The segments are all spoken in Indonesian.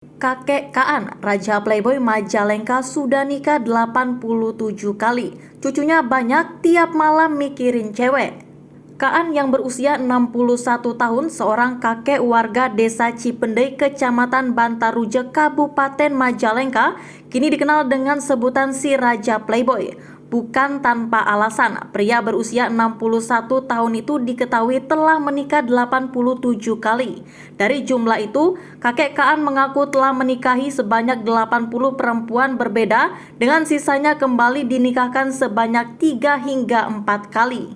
Kakek Kaan, Raja Playboy Majalengka sudah nikah 87 kali. Cucunya banyak, tiap malam mikirin cewek. Kaan yang berusia 61 tahun, seorang kakek warga Desa Cipendei, Kecamatan Bantarujek, Kabupaten Majalengka, kini dikenal dengan sebutan si Raja Playboy. Bukan tanpa alasan, pria berusia 61 tahun itu diketahui telah menikah 87 kali. Dari jumlah itu, kakek Kaan mengaku telah menikahi sebanyak 80 perempuan berbeda, dengan sisanya kembali dinikahkan sebanyak 3 hingga 4 kali.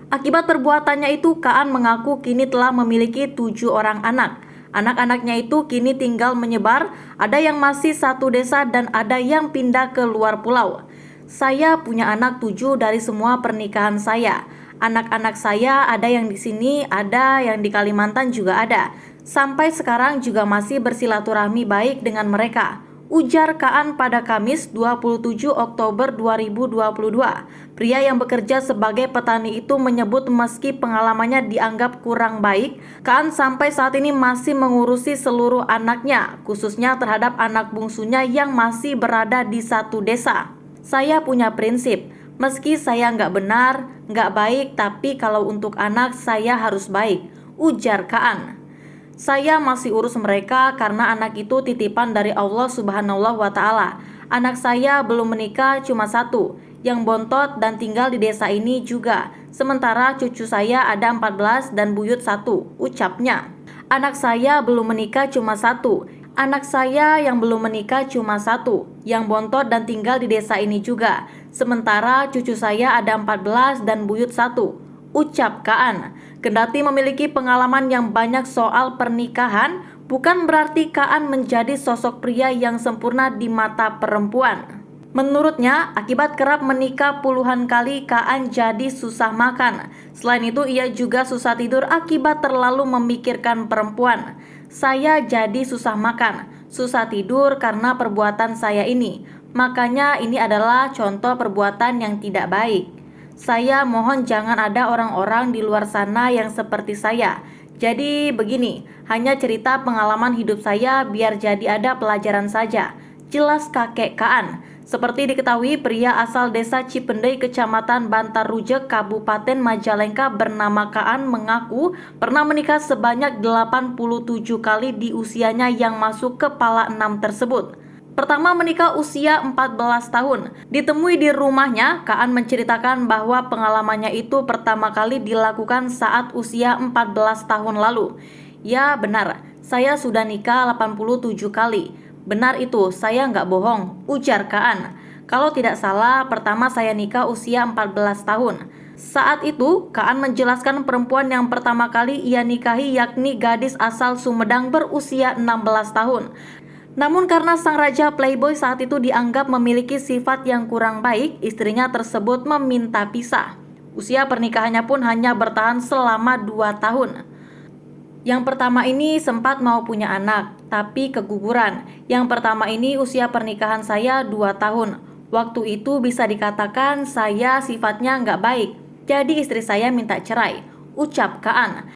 Akibat perbuatannya itu, Kaan mengaku kini telah memiliki 7 orang anak. Anak-anaknya itu kini tinggal menyebar, ada yang masih satu desa dan ada yang pindah ke luar pulau. Saya punya anak 7 dari semua pernikahan saya. Anak-anak saya ada yang di sini, ada yang di Kalimantan juga ada. Sampai sekarang juga masih bersilaturahmi baik dengan mereka, ujar Kaan pada Kamis 27 Oktober 2022. Pria yang bekerja sebagai petani itu menyebut meski pengalamannya dianggap kurang baik, Kaan sampai saat ini masih mengurusi seluruh anaknya, khususnya terhadap anak bungsunya yang masih berada di satu desa. Saya punya prinsip, meski saya nggak benar, nggak baik, tapi kalau untuk anak saya harus baik, ujar Kaan. Saya masih urus mereka karena anak itu titipan dari Allah Subhanahu wa Ta'ala. Anak saya belum menikah cuma satu, yang bontot dan tinggal di desa ini juga. Sementara cucu saya ada 14 dan buyut satu, ucapnya. Anak saya belum menikah cuma satu. Anak saya yang belum menikah cuma satu, yang bontot dan tinggal di desa ini juga. Sementara cucu saya ada 14 dan buyut satu, ucap Kaan. Kendati memiliki pengalaman yang banyak soal pernikahan, bukan berarti Kaan menjadi sosok pria yang sempurna di mata perempuan. Menurutnya, akibat kerap menikah puluhan kali, Kaan jadi susah makan. Selain itu, ia juga susah tidur akibat terlalu memikirkan perempuan. Saya jadi susah makan, susah tidur karena perbuatan saya ini. Makanya ini adalah contoh perbuatan yang tidak baik. Saya mohon jangan ada orang-orang di luar sana yang seperti saya. Jadi begini, hanya cerita pengalaman hidup saya biar jadi ada pelajaran saja, jelas kakek Kaan. Seperti diketahui, pria asal desa Cipendei, Kecamatan Bantarujek, Kabupaten Majalengka bernama Kaan mengaku pernah menikah sebanyak 87 kali di usianya yang masuk kepala 6 tersebut. Pertama menikah usia 14 tahun. Ditemui di rumahnya, Kaan menceritakan bahwa pengalamannya itu pertama kali dilakukan saat usia 14 tahun lalu. Ya benar, saya sudah nikah 87 kali. Benar itu, saya nggak bohong, ujar Kaan. Kalau tidak salah, pertama saya nikah usia 14 tahun. Saat itu, Kaan menjelaskan perempuan yang pertama kali ia nikahi yakni gadis asal Sumedang berusia 16 tahun. Namun karena sang Raja Playboy saat itu dianggap memiliki sifat yang kurang baik, istrinya tersebut meminta pisah. Usia pernikahannya pun hanya bertahan selama 2 tahun. Yang pertama ini sempat mau punya anak, tapi keguguran. Yang pertama ini usia pernikahan saya 2 tahun. Waktu itu bisa dikatakan saya sifatnya nggak baik, jadi istri saya minta cerai, ucap Kaan.